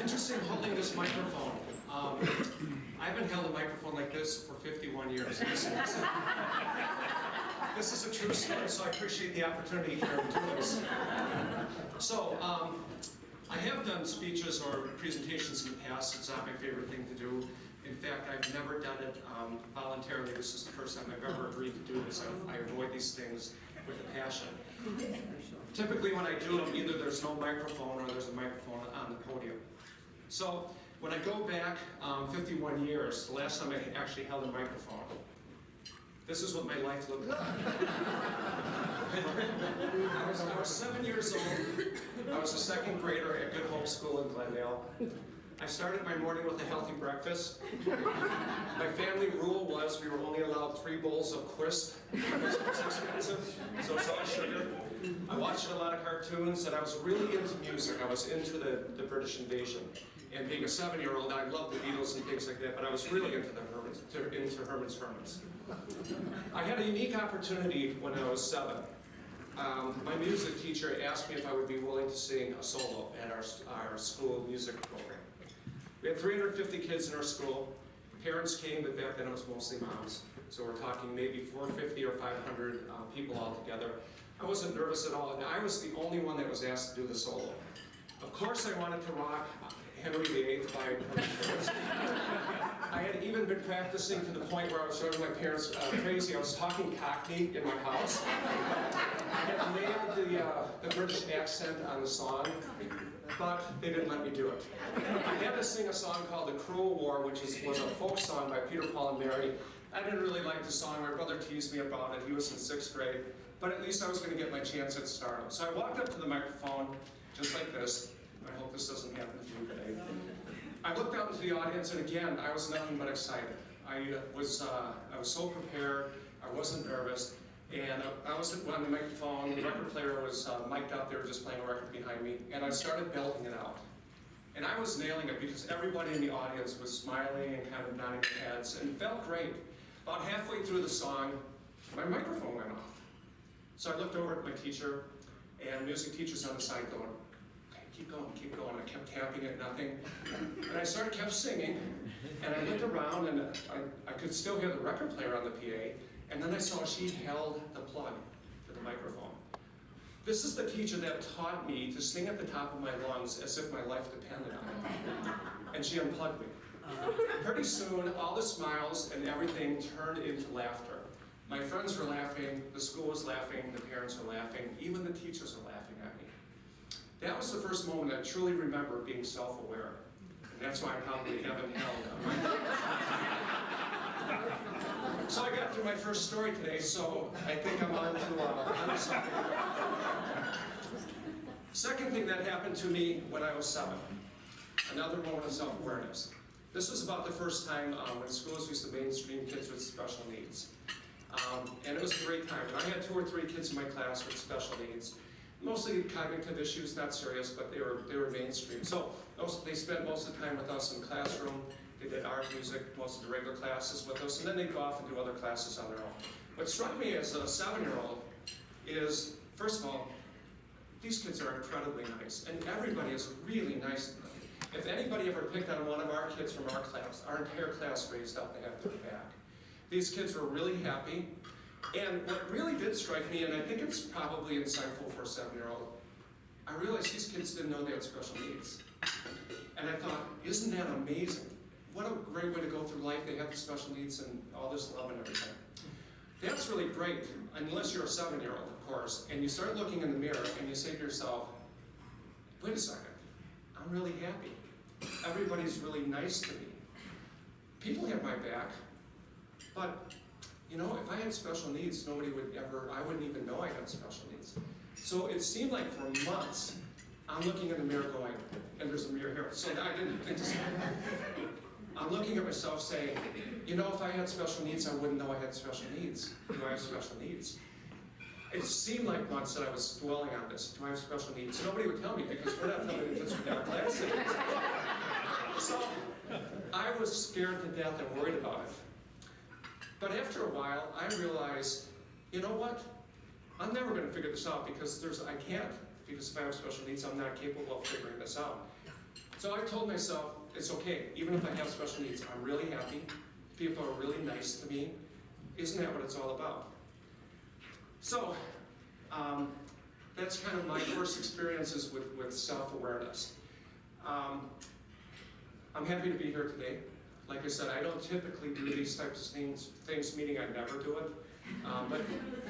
interesting holding this microphone. I've been held a microphone like this for 51 years. This is a true story, so I appreciate the opportunity here to do this. So, I have done speeches or presentations in the past. It's not my favorite thing to do. In fact, I've never done it voluntarily. This is the first time I've ever agreed to do this. I avoid these things with a passion. Typically when I do them, either there's no microphone or there's a microphone on the podium. So when I go back 51 years, the last time I actually held a microphone, this is what my life looked like. I was 7 years old. I was a second grader at Good Hope School in Glendale. I started my morning with a healthy breakfast. My family rule was we were only allowed 3 bowls of crisp because it was expensive, so it's all sugar. I watched a lot of cartoons, and I was really into music. I was into the British invasion. And being a 7-year-old, I loved the Beatles and things like that, but I was really into Herman's Hermits. I had a unique opportunity when I was 7. My music teacher asked me if I would be willing to sing a solo at our school music program. We had 350 kids in our school. Parents came, but back then it was mostly moms. So we're talking maybe 450 or 500 people all together. I wasn't nervous at all, and I was the only one that was asked to do the solo. Of course I wanted to rock Henry VIII by Herman. I had even been practicing to the point where I was driving my parents crazy. I was talking Cockney in my house. I had nailed the British accent on the song, but they didn't let me do it. I had to sing a song called The Cruel War, which was a folk song by Peter, Paul, and Mary. I didn't really like the song. My brother teased me about it. He was in 6th grade. But at least I was going to get my chance at stardom. So I walked up to the microphone, just like this. I hope this doesn't happen to you today. I looked out into the audience, and again, I was nothing but excited. I was so prepared. I wasn't nervous. And I was on the microphone. The record player was mic'd up. They were just playing a record behind me. And I started belting it out. And I was nailing it because everybody in the audience was smiling and kind of nodding their heads. And it felt great. About halfway through the song, my microphone went off. So I looked over at my teacher, and music teacher's on the side going, okay, keep going, keep going. I kept tapping it, nothing. And I kept singing, and I looked around, and I could still hear the record player on the PA, and then I saw she held the plug to the microphone. This is the teacher that taught me to sing at the top of my lungs as if my life depended on it. And she unplugged me. Pretty soon, all the smiles and everything turned into laughter. My friends were laughing, the school was laughing, the parents were laughing, even the teachers were laughing at me. That was the first moment I truly remember being self-aware. And that's why I probably haven't held a microphone. So I got through my first story today, so I think I'm on to something. Second thing that happened to me when I was 7, another moment of self-awareness. This was about the first time when schools used to mainstream kids with special needs. And it was a great time. And I had 2 or 3 kids in my class with special needs. Mostly cognitive issues, not serious, but they were mainstream. So they spent most of the time with us in the classroom. They did art, music, most of the regular classes with us, and then they'd go off and do other classes on their own. What struck me as a 7-year-old is, first of all, these kids are incredibly nice, and everybody is really nice to them. If anybody ever picked on one of our kids from our class, our entire class raised up and had their back. These kids were really happy, and what really did strike me, and I think it's probably insightful for a 7-year-old, I realized these kids didn't know they had special needs. And I thought, isn't that amazing? What a great way to go through life. They have the special needs and all this love and everything. That's really great, unless you're a 7-year-old, of course, and you start looking in the mirror and you say to yourself, wait a second, I'm really happy. Everybody's really nice to me. People have my back. But, you know, if I had special needs, I wouldn't even know I had special needs. So it seemed like for months, I'm looking in the mirror going, and there's a mirror here, so I didn't think to say, I'm looking at myself saying, you know, if I had special needs, I wouldn't know I had special needs. Do I have special needs? It seemed like months that I was dwelling on this. Do I have special needs? Nobody would tell me because we're not telling kids with our classes. So I was scared to death and worried about it. But after a while, I realized, you know what? I'm never going to figure this out because I can't. Because if I have special needs, I'm not capable of figuring this out. So I told myself, it's okay, even if I have special needs, I'm really happy. People are really nice to me. Isn't that what it's all about? So, that's kind of my first experiences with self-awareness. I'm happy to be here today. Like I said, I don't typically do these types of things meaning I never do it. But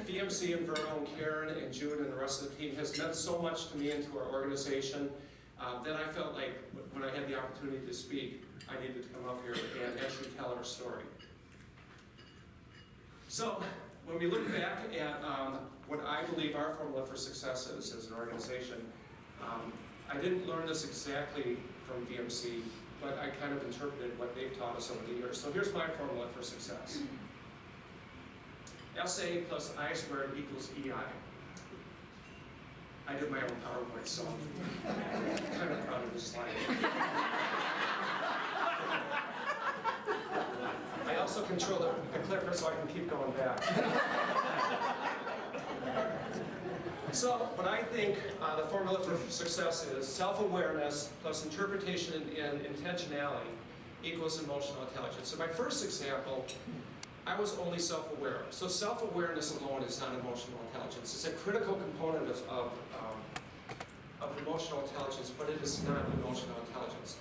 VMC and Verno and Karen and June and the rest of the team has meant so much to me and to our organization that I felt like when I had the opportunity to speak, I needed to come up here and actually tell our story. So, when we look back at what I believe our formula for success is as an organization, I didn't learn this exactly from VMC, but I kind of interpreted what they've taught us over the years. So here's my formula for success. SA plus I squared equals EI. I did my own PowerPoint, so I'm kind of proud of this slide. I also control the clicker so I can keep going back. So, what I think the formula for success is self-awareness plus interpretation and intentionality equals emotional intelligence. So my first example, I was only self-aware. So self-awareness alone is not emotional intelligence. It's a critical component of emotional intelligence, but it is not emotional intelligence.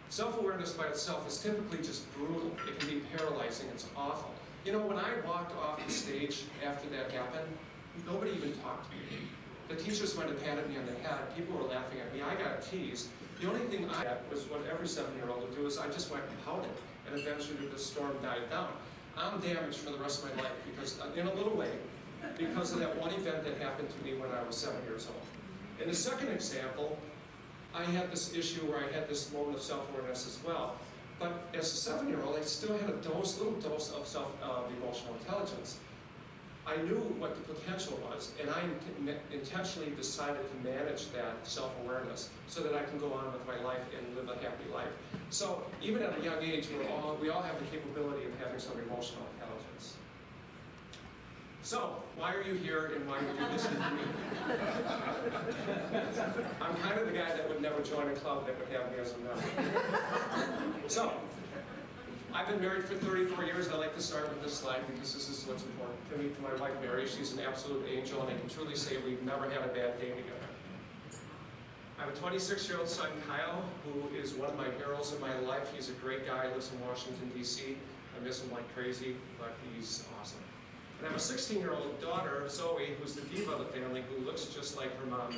Self-awareness by itself is typically just brutal. It can be paralyzing. It's awful. You know, when I walked off the stage after that happened, nobody even talked to me. The teachers might have patted me on the head. People were laughing at me. I got teased. The only thing I had was what every 7-year-old would do is I just went and pouted. And eventually the storm died down. I'm damaged for the rest of my life because, in a little way, because of that one event that happened to me when I was 7 years old. In the second example, I had this issue where I had this moment of self-awareness as well. But as a 7-year-old, I still had a little dose of emotional intelligence. I knew what the potential was, and I intentionally decided to manage that self-awareness so that I can go on with my life and live a happy life. So even at a young age, we all have the capability of having some emotional intelligence. So, why are you here and why would you listen to me? I'm kind of the guy that would never join a club that would have me as a member. So, I've been married for 34 years. I like to start with this slide because this is what's important to me, to my wife Mary. She's an absolute angel, and I can truly say we've never had a bad day together. I have a 26-year-old son, Kyle, who is one of my heroes in my life. He's a great guy, lives in Washington, D.C. I miss him like crazy, but he's awesome. And I have a 16-year-old daughter, Zoe, who's the diva of the family, who looks just like her mom.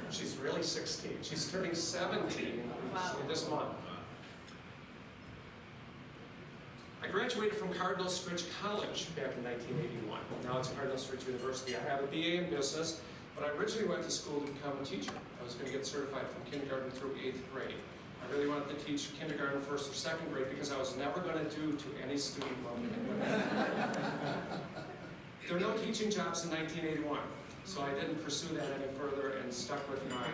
She's really 16. She's turning 17 this month. I graduated from Cardinal Stritch College back in 1981. Now it's Cardinal Stritch University. I have a BA in business, but I originally went to school to become a teacher. I was going to get certified from kindergarten through 8th grade. I really wanted to teach kindergarten, 1st, or 2nd grade because I was never going to do to any student what There were no teaching jobs in 1981, so I didn't pursue that any further and stuck with my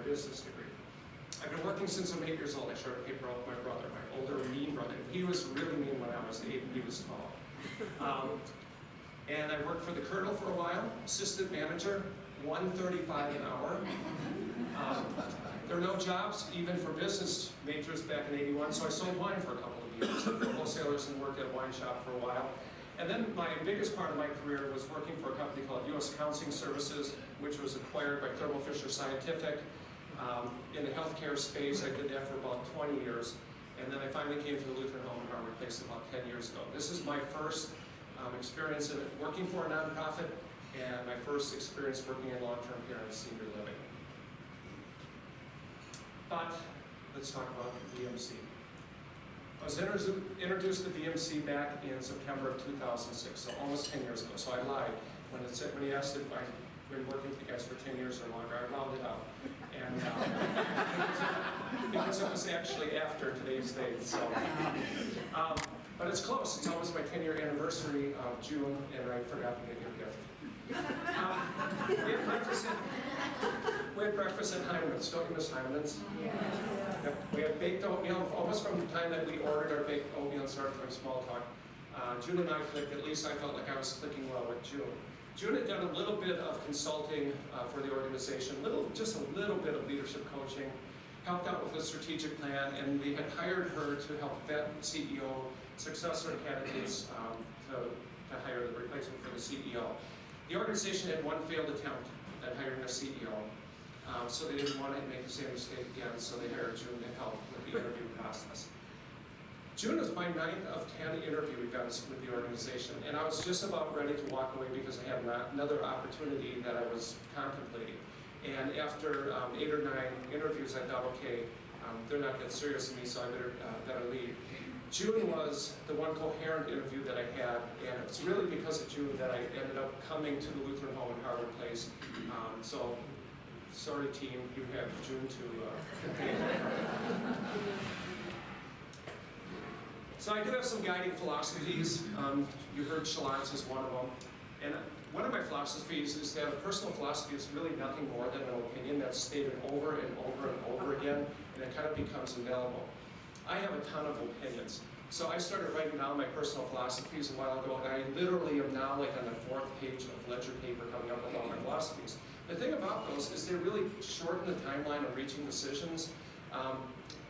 business degree. I've been working since I'm 8 years old. I shared a paper with my brother, my older mean brother. He was really mean when I was 8 and he was tall. And I worked for the Colonel for a while, assistant manager, $135 an hour. There were no jobs even for business majors back in '81, so I sold wine for a couple of years for wholesalers and worked at a wine shop for a while. And then my biggest part of my career was working for a company called U.S. Counseling Services, which was acquired by Thermo Fisher Scientific. In the healthcare space, I did that for about 20 years. And then I finally came to the Lutheran Home in Harvard Place about 10 years ago. This is my first experience in working for a nonprofit and my first experience working in long-term care and senior living. But let's talk about VMC. I was introduced to VMC back in September of 2006, so almost 10 years ago. So I lied when he asked if I'd been working with you guys for 10 years or longer. I rounded up, and because it was actually after today's date. So, but it's close. It's almost my 10-year anniversary of June, and I forgot to make you a gift. We had breakfast at Heineman's. Don't you miss Heineman's? Yeah. We had baked oatmeal, almost from the time that we ordered our baked oatmeal and started doing small talk. June and I clicked, at least I felt like I was clicking well with June. June had done a little bit of consulting for the organization, just a little bit of leadership coaching, helped out with a strategic plan, and we had hired her to help vet CEO, successor candidates to hire the replacement for the CEO. The organization had one failed attempt at hiring a CEO, so they didn't want to make the same mistake again, so they hired June to help with the interview process. June was my 9th of 10 interview events with the organization, and I was just about ready to walk away because I had another opportunity that I was contemplating. And after 8 or 9 interviews, I thought, okay, they're not that serious to me, so I better leave. June was the one coherent interview that I had, and it's really because of June that I ended up coming to the Lutheran Home in Harvard Place. So, sorry team, you have June to So I do have some guiding philosophies. You heard Shalance is one of them. And one of my philosophies is that a personal philosophy is really nothing more than an opinion that's stated over and over and over again, and it kind of becomes indelible. I have a ton of opinions. So I started writing down my personal philosophies a while ago, and I literally am now like on the 4th page of ledger paper coming up with all my philosophies. The thing about those is they really shorten the timeline of reaching decisions.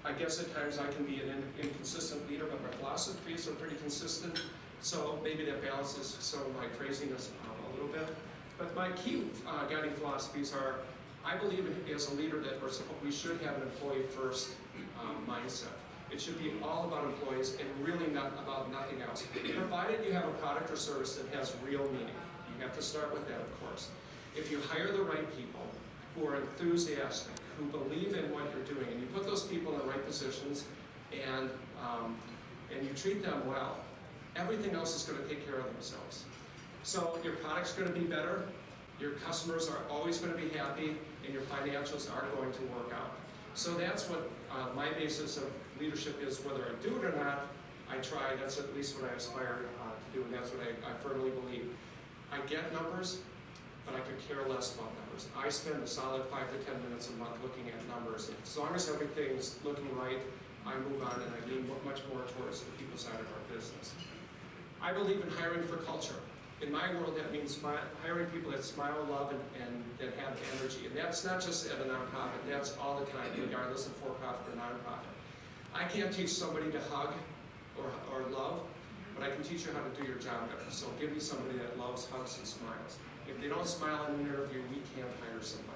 I guess at times I can be an inconsistent leader, but my philosophies are pretty consistent. So maybe that balances some of my craziness a little bit. But my key guiding philosophies are, I believe as a leader that we should have an employee-first mindset. It should be all about employees and really not about nothing else. Provided you have a product or service that has real meaning. You have to start with that, of course. If you hire the right people who are enthusiastic, who believe in what you're doing, and you put those people in the right positions, and you treat them well, everything else is going to take care of themselves. So your product's going to be better, your customers are always going to be happy, and your financials are going to work out. So that's what my basis of leadership is. Whether I do it or not, I try. That's at least what I aspire to do, and that's what I firmly believe. I get numbers, but I could care less about numbers. I spend a solid 5 to 10 minutes a month looking at numbers. As long as everything's looking right, I move on and I lean much more towards the people side of our business. I believe in hiring for culture. In my world, that means hiring people that smile, love, and that have energy. And that's not just at a nonprofit, that's all the time, regardless of for-profit or nonprofit. I can't teach somebody to hug or love, but I can teach you how to do your job better. So give me somebody that loves, hugs, and smiles. If they don't smile in an interview, we can't hire somebody.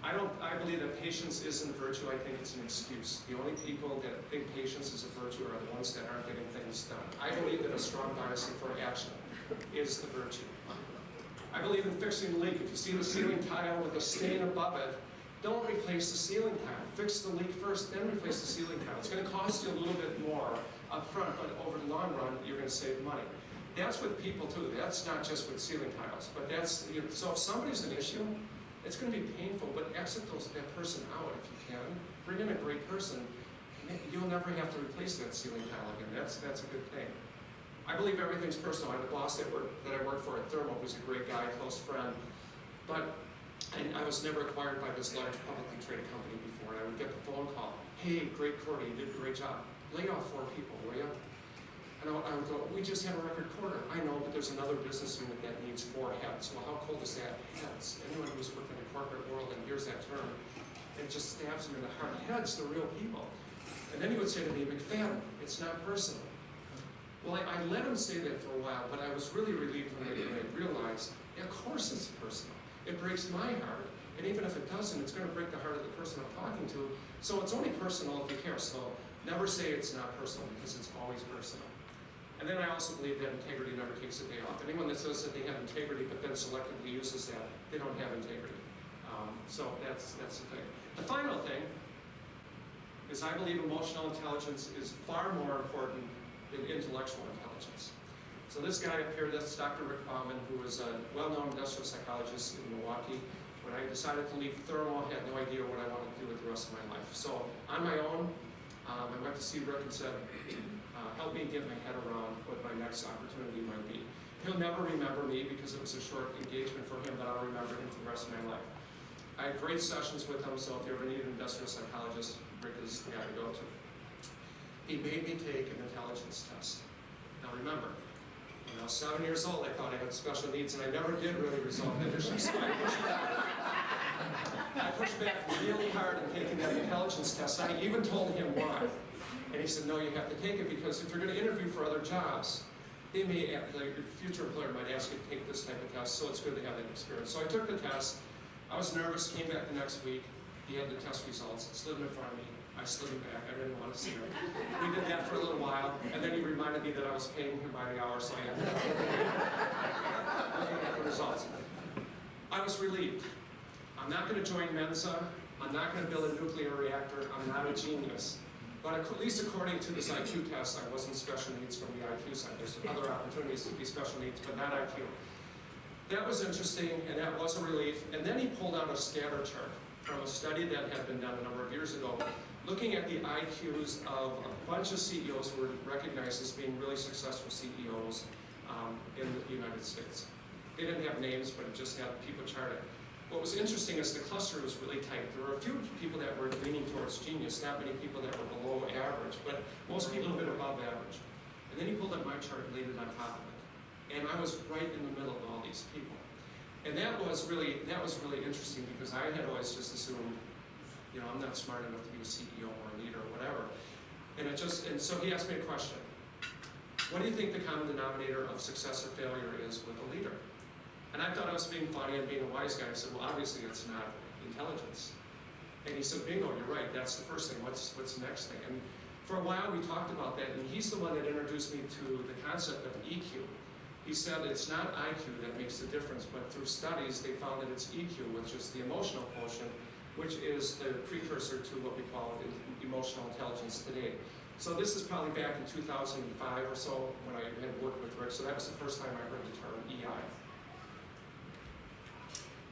I believe that patience isn't a virtue, I think it's an excuse. The only people that think patience is a virtue are the ones that aren't getting things done. I believe that a strong bias for action is the virtue. I believe in fixing the leak. If you see the ceiling tile with a stain above it, don't replace the ceiling tile. Fix the leak first, then replace the ceiling tile. It's going to cost you a little bit more up front, but over the long run, you're going to save money. That's with people too. That's not just with ceiling tiles, but that's, so if somebody's an issue, it's going to be painful, but exit that person out if you can. Bring in a great person. You'll never have to replace that ceiling tile again. That's a good thing. I believe everything's personal. I had a boss that I worked for at Thermo, who's a great guy, close friend, but I was never acquired by this large publicly traded company before, and I would get the phone call, hey, great quarter, you did a great job. Lay off 4 people, will you? And I would go, we just had a record quarter. I know, but there's another business unit that needs 4 heads. Well, how cool is that? Heads. Anyone who's worked in the corporate world and hears that term, it just stabs them in the heart. Heads, the real people. And then he would say to me, McFadden, it's not personal. Well, I let him say that for a while, but I was really relieved when I realized, yeah, of course it's personal. It breaks my heart, and even if it doesn't, it's going to break the heart of the person I'm talking to. So it's only personal if you care. So never say it's not personal, because it's always personal. And then I also believe that integrity never takes a day off. Anyone that says that they have integrity but then selectively uses that, they don't have integrity. So that's the thing. The final thing is I believe emotional intelligence is far more important than intellectual intelligence. So this guy up here, that's Dr. Rick Bauman, who was a well-known industrial psychologist in Milwaukee. When I decided to leave Thermo, I had no idea what I wanted to do with the rest of my life. So on my own, I went to see Rick and said, help me get my head around what my next opportunity might be. He'll never remember me because it was a short engagement for him, but I'll remember him for the rest of my life. I had great sessions with him, so if you ever need an industrial psychologist, Rick is the guy to go to. He made me take an intelligence test. Now remember, When I was 7 years old, I thought I had special needs, and I never did really resolve that issue, so I pushed back. I pushed back really hard in taking that intelligence test. I even told him why. And he said, no, you have to take it because if you're going to interview for other jobs, they may, your future employer might ask you to take this type of test, so it's good to have that experience. So I took the test. I was nervous, came back the next week. He had the test results, slid them in front of me. I slid him back, I didn't want to see him. We did that for a little while, and then he reminded me that I was paying him by the hour, so I ended up looking at the results. I was relieved. I'm not going to join Mensa. I'm not going to build a nuclear reactor. I'm not a genius. But at least according to this IQ test, I wasn't special needs from the IQ side. There's other opportunities to be special needs, but not IQ. That was interesting, and that was a relief. And then he pulled out a scatter chart from a study that had been done a number of years ago, looking at the IQs of a bunch of CEOs who were recognized as being really successful CEOs in the United States. They didn't have names, but it just had people charted. What was interesting is the cluster was really tight. There were a few people that were leaning towards genius, not many people that were below average, but most people a bit above average. And then he pulled up my chart and laid it on top of it. And I was right in the middle of all these people. And that was really interesting because I had always just assumed, you know, I'm not smart enough to be a CEO or a leader or whatever. And so he asked me a question. What do you think the common denominator of success or failure is with a leader? And I thought I was being funny and being a wise guy. I said, well, obviously it's not intelligence. And he said, bingo, you're right. That's the first thing. What's the next thing? And for a while we talked about that, and he's the one that introduced me to the concept of EQ. He said it's not IQ that makes the difference, but through studies they found that it's EQ, which is the emotional quotient, which is the precursor to what we call emotional intelligence today. So this is probably back in 2005 or so when I had worked with Rick, so that was the first time I heard the term EI.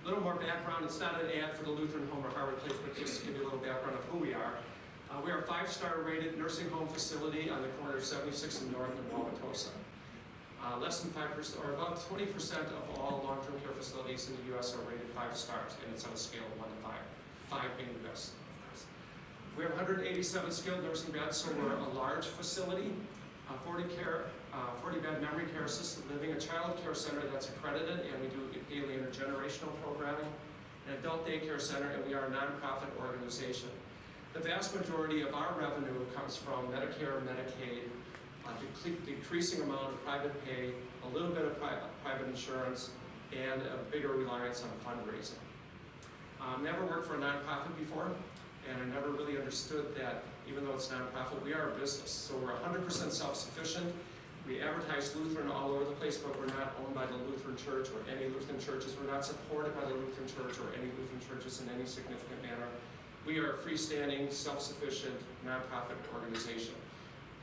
A little more background. It's not an ad for the Lutheran Home or Harvard Place, but just to give you a little background of who we are. We are a 5-star rated nursing home facility on the corner of 76 and North in Wauwatosa. Less than 5%, or about 20% of all long-term care facilities in the U.S. are rated 5 stars, and it's on a scale of 1 to 5. 5 being the best, of course. We have 187 skilled nursing beds, so we're a large facility. 40-bed memory care assisted living, a child care center that's accredited, and we do daily intergenerational programming, an adult daycare center, and we are a nonprofit organization. The vast majority of our revenue comes from Medicare, Medicaid, decreasing amount of private pay, a little bit of private insurance, and a bigger reliance on fundraising. Never worked for a nonprofit before, and I never really understood that even though it's nonprofit, we are a business. So we're 100% self-sufficient. We advertise Lutheran all over the place, but we're not owned by the Lutheran Church or any Lutheran churches. We're not supported by the Lutheran Church or any Lutheran churches in any significant manner. We are a freestanding, self-sufficient, nonprofit organization.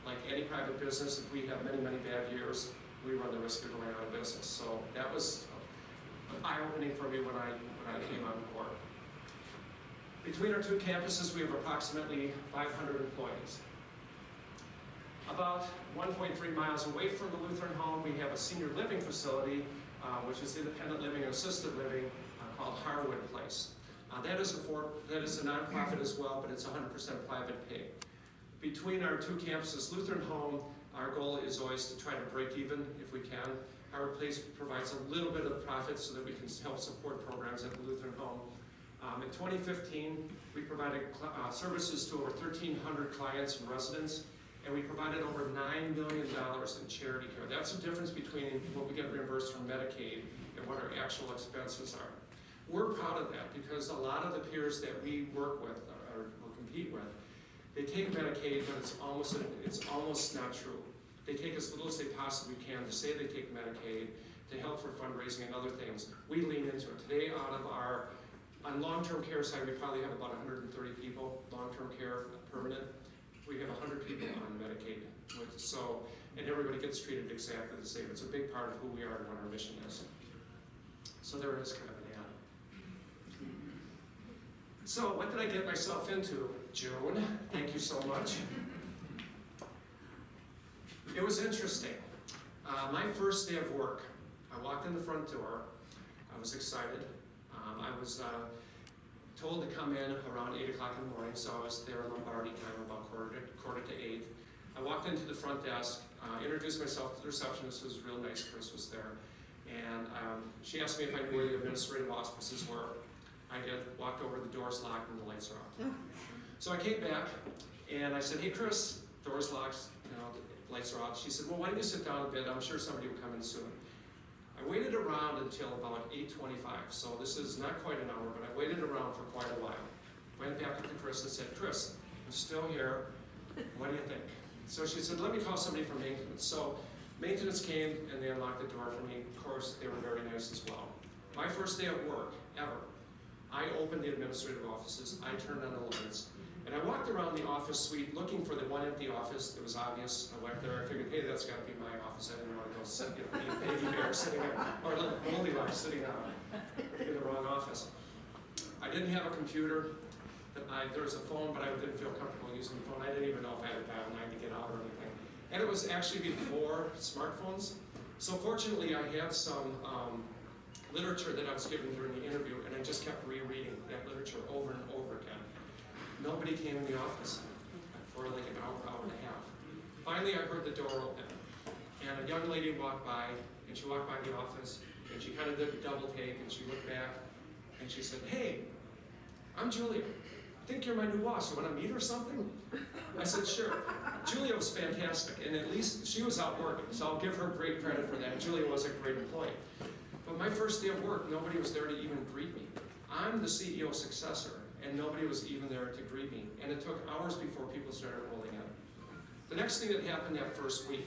Like any private business, if we have many, many bad years, we run the risk of going out of business. So that was eye-opening for me when I came on board. Between our 2 campuses, we have approximately 500 employees. About 1.3 miles away from the Lutheran home, we have a senior living facility, which is independent living and assisted living, called Harwood Place. That is a nonprofit as well, but it's 100% private pay. Between our 2 campuses, Lutheran home, our goal is always to try to break even if we can. Harwood Place provides a little bit of profit so that we can help support programs at the Lutheran home. In 2015, we provided services to over 1,300 clients and residents, and we provided over $9 million in charity care. That's the difference between what we get reimbursed from Medicaid and what our actual expenses are. We're proud of that because a lot of the peers that we work with or compete with, they take Medicaid, but it's almost not true. They take as little as they possibly can to say they take Medicaid to help for fundraising and other things. We lean into it. Today, on long-term care side, we probably have about 130 people, long-term care, permanent. We have 100 people on Medicaid. And everybody gets treated exactly the same. It's a big part of who we are and what our mission is. So there is kind of an ad. So what did I get myself into? June, thank you so much. It was interesting. My first day of work, I walked in the front door. I was excited. I was told to come in around 8 o'clock in the morning, so I was there at Lombardi time about quarter to 8. I walked into the front desk, introduced myself to the receptionist, who was real nice. Chris was there. And she asked me if I knew where the administrative offices were. I did, walked over, the door's locked and the lights are off. So I came back and I said, hey Chris, door's locked, the lights are off. She said, well, why don't you sit down a bit? I'm sure somebody will come in soon. I waited around until about 8:25, so this is not quite an hour, but I waited around for quite a while. Went back up to Chris and said, Chris, I'm still here. What do you think? So she said, let me call somebody from maintenance. So maintenance came and they unlocked the door for me. Of course, they were very nice as well. My first day at work, ever, I opened the administrative offices, I turned on the lights, and I walked around the office suite looking for the one empty office. It was obvious. I went there, I figured, hey, that's got to be my office. I didn't want to go sit, be a baby bear sitting in, or a little Goldilocks sitting in the wrong office. I didn't have a computer. There was a phone, but I didn't feel comfortable using the phone. I didn't even know if I had a dial 9 to get out or anything. And it was actually before smartphones. So fortunately, I had some literature that I was given during the interview, and I just kept rereading that literature over and over again. Nobody came in the office for like an hour, hour and a half. Finally, I heard the door open, and a young lady walked by, and she walked by the office, and she kind of did a double take, and she looked back, and she said, hey, I'm Julia. I think you're my new boss. You want to meet or something? I said, sure. Julia was fantastic, and at least she was out working, so I'll give her great credit for that. Julia was a great employee. But my first day of work, nobody was there to even greet me. I'm the CEO successor, and nobody was even there to greet me. And it took hours before people started rolling in. The next thing that happened that first week,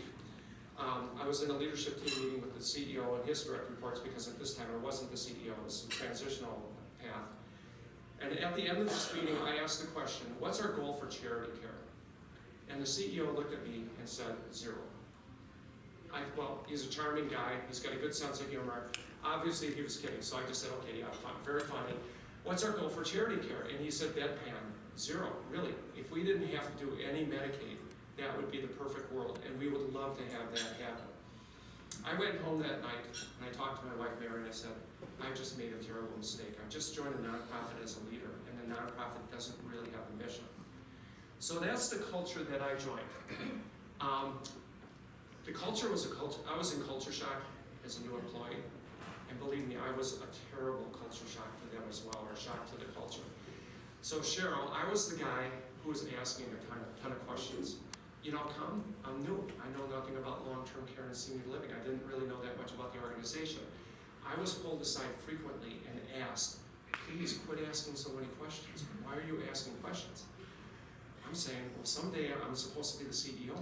I was in a leadership team meeting with the CEO and his direct reports, because at this time I wasn't the CEO, it was a transitional path. And at the end of this meeting, I asked the question, what's our goal for charity care? And the CEO looked at me and said, 0. Well, he's a charming guy, he's got a good sense of humor. Obviously, he was kidding, so I just said, okay, yeah, fine, very funny. What's our goal for charity care? And he said, deadpan, 0, really. If we didn't have to do any Medicaid, that would be the perfect world, and we would love to have that happen. I went home that night, and I talked to my wife, Mary, and I said, I just made a terrible mistake. I just joined a nonprofit as a leader, and the nonprofit doesn't really have a mission. So that's the culture that I joined. The culture was a culture. I was in culture shock as a new employee, and believe me, I was a terrible culture shock to them as well, or a shock to the culture. So Cheryl, I was the guy who was asking a ton of questions. I'm new. I know nothing about long-term care and senior living. I didn't really know that much about the organization. I was pulled aside frequently and asked, please quit asking so many questions. Why are you asking questions? I'm saying, well, someday I'm supposed to be the CEO.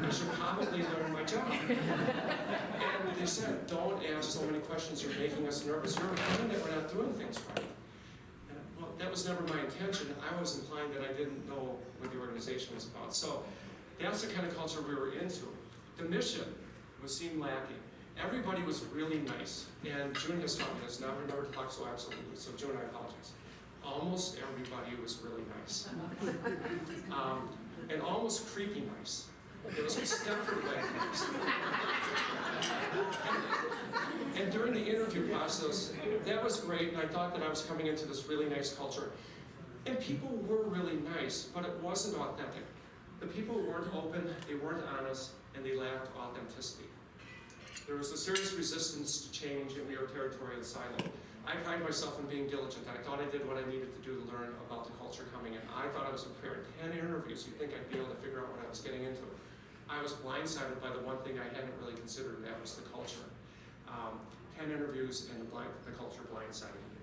I should probably learn my job. And they said, don't ask so many questions. You're making us nervous. You're implying that we're not doing things right. And, well, that was never my intention. I was implying that I didn't know what the organization was about. So that's the kind of culture we were into. The mission seemed lacking. Everybody was really nice. And June has taught me this. Now remember to talk so absolutely. So June, I apologize. Almost everybody was really nice. And almost creepy nice. There was a step for nice. And during the interview process, that was great, and I thought that I was coming into this really nice culture. And people were really nice, but it wasn't authentic. The people weren't open, they weren't honest, and they lacked authenticity. There was a serious resistance to change, and we were territorial and silent. I pride myself in being diligent. I thought I did what I needed to do to learn about the culture coming in. I thought I was prepared. 10 interviews, you'd think I'd be able to figure out what I was getting into. I was blindsided by the one thing I hadn't really considered, and that was the culture. 10 interviews, and the culture blindsided me.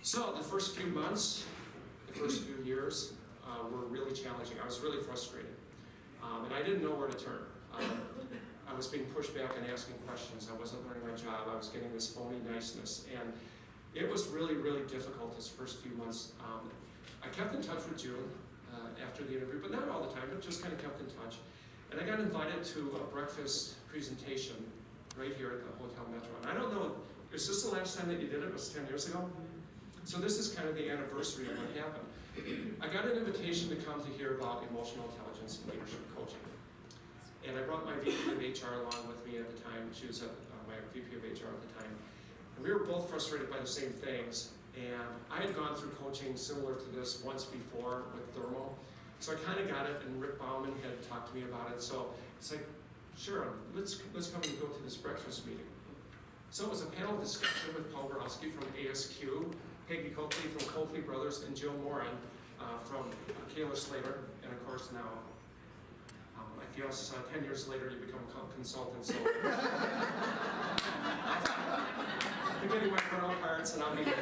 So the first few months, the first few years were really challenging. I was really frustrated, and I didn't know where to turn. I was being pushed back and asking questions. I wasn't learning my job. I was getting this phony niceness. And it was really, really difficult this first few months. I kept in touch with June after the interview, but not all the time, but just kind of kept in touch. And I got invited to a breakfast presentation right here at the Hotel Metro. And I don't know, is this the last time that you did it? It was 10 years ago? So this is kind of the anniversary of what happened. I got an invitation to come to hear about emotional intelligence and leadership coaching. And I brought my VP of HR along with me at the time. She was my VP of HR at the time. And we were both frustrated by the same things. And I had gone through coaching similar to this once before with Thermo. So I kind of got it, and Rick Bauman had talked to me about it. So it's like, sure, let's come and go to this breakfast meeting. So it was a panel discussion with Paul Borowski from ASQ, Peggy Coakley from Coakley Brothers, and Jill Moran from Kaler Slater, and of course now, I guess 10 years later you become a consultant. So I'm getting my front parts, and I'm getting.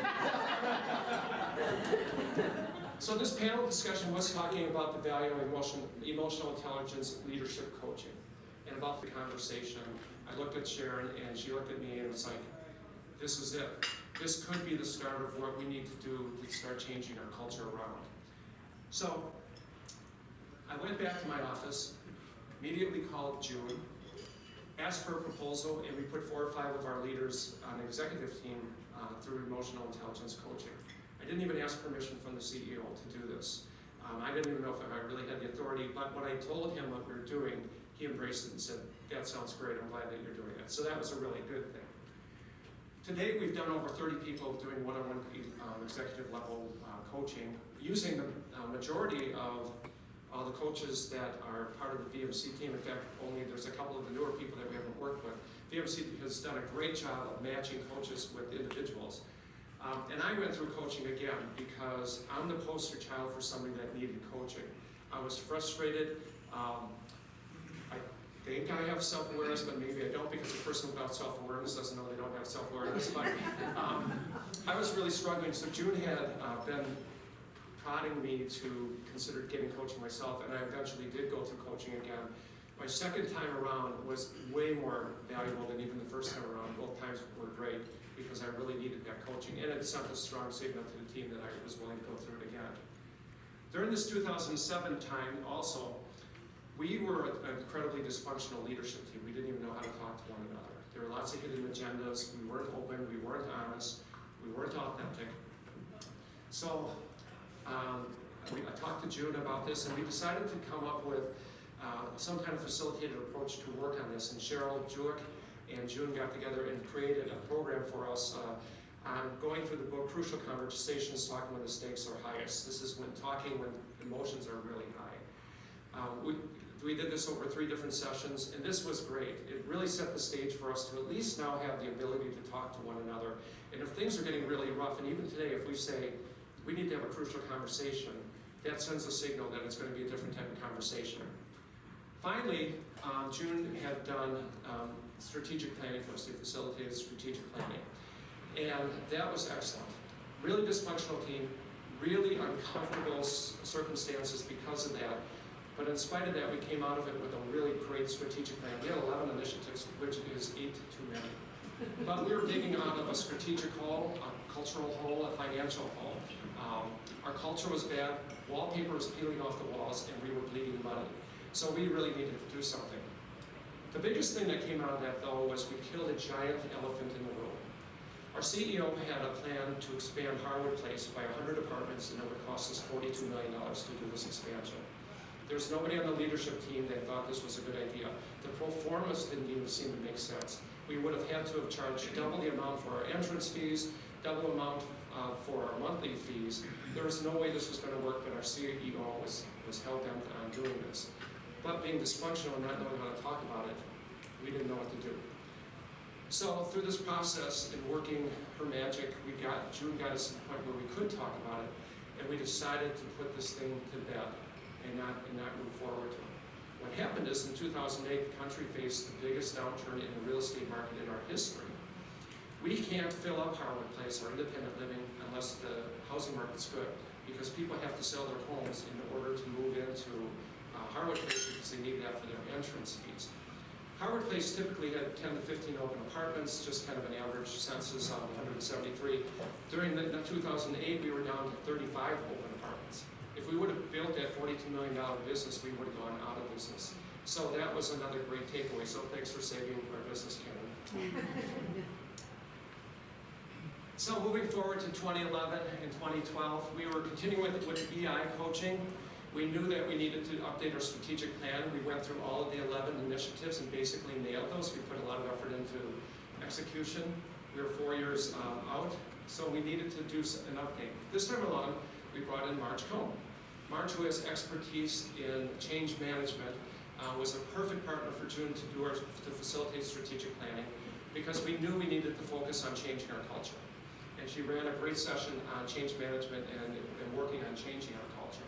So this panel discussion was talking about the value of emotional intelligence leadership coaching, and about the conversation. I looked at Sharon, and she looked at me, and it was like, this is it. This could be the start of what we need to do to start changing our culture around. So I went back to my office, immediately called June, asked for a proposal, and we put 4 or 5 of our leaders on the executive team through emotional intelligence coaching. I didn't even ask permission from the CEO to do this. I didn't even know if I really had the authority, but when I told him what we were doing, he embraced it and said, that sounds great, I'm glad that you're doing it. So that was a really good thing. To date, we've done over 30 people doing one-on-one executive level coaching, using the majority of the coaches that are part of the VMC team. In fact, there's a couple of the newer people that we haven't worked with. VMC has done a great job of matching coaches with individuals. And I went through coaching again because I'm the poster child for somebody that needed coaching. I was frustrated. I think I have self-awareness, but maybe I don't, because a person without self-awareness doesn't know they don't have self-awareness. But I was really struggling. So June had been prodding me to consider getting coaching myself, and I eventually did go through coaching again. My second time around was way more valuable than even the first time around. Both times were great because I really needed that coaching, and it sent a strong signal to the team that I was willing to go through it again. During this 2007 time also, we were an incredibly dysfunctional leadership team. We didn't even know how to talk to one another. There were lots of hidden agendas. We weren't open, we weren't honest, we weren't authentic. So I talked to June about this, and we decided to come up with some kind of facilitated approach to work on this. And Cheryl Jewett and June got together and created a program for us on going through the book, Crucial Conversations, Talking When the Stakes Are Highest. This is when talking when emotions are really high. We did this over 3 different sessions, and this was great. It really set the stage for us to at least now have the ability to talk to one another. And if things are getting really rough, and even today, if we say, we need to have a crucial conversation, that sends a signal that it's going to be a different type of conversation. Finally, June had done strategic planning for us. They facilitated strategic planning. And that was excellent. Really dysfunctional team, really uncomfortable circumstances because of that. But in spite of that, we came out of it with a really great strategic plan. We had 11 initiatives, which is 8 too many. But we were digging out of a strategic hole, a cultural hole, a financial hole. Our culture was bad, wallpaper was peeling off the walls, and we were bleeding money. So we really needed to do something. The biggest thing that came out of that, though, was we killed a giant elephant in the room. Our CEO had a plan to expand Harwood Place by 100 apartments, and it would cost us $42 million to do this expansion. There's nobody on the leadership team that thought this was a good idea. The pro formas didn't even seem to make sense. We would have had to have charged double the amount for our entrance fees, double the amount for our monthly fees. There was no way this was going to work, but our CEO was hell-bent on doing this. But being dysfunctional and not knowing how to talk about it, we didn't know what to do. So through this process and working her magic, June got us to the point where we could talk about it, and we decided to put this thing to bed and not move forward. What happened is in 2008, the country faced the biggest downturn in the real estate market in our history. We can't fill up Harwood Place, our independent living, unless the housing market's good, because people have to sell their homes in order to move into Harwood Place because they need that for their entrance fees. Harwood Place typically had 10 to 15 open apartments, just kind of an average census of 173. During the 2008, we were down to 35 open apartments. If we would have built that $42 million business, we would have gone out of business. So that was another great takeaway. So thanks for saving our business, Karen. So moving forward to 2011 and 2012, we were continuing with EI coaching. We knew that we needed to update our strategic plan. We went through all of the 11 initiatives and basically nailed those. We put a lot of effort into execution. We were 4 years out, so we needed to do an update. This time along, we brought in Marge Cohn. Marge, who has expertise in change management, was a perfect partner for June to facilitate strategic planning, because we knew we needed to focus on changing our culture. And she ran a great session on change management and working on changing our culture.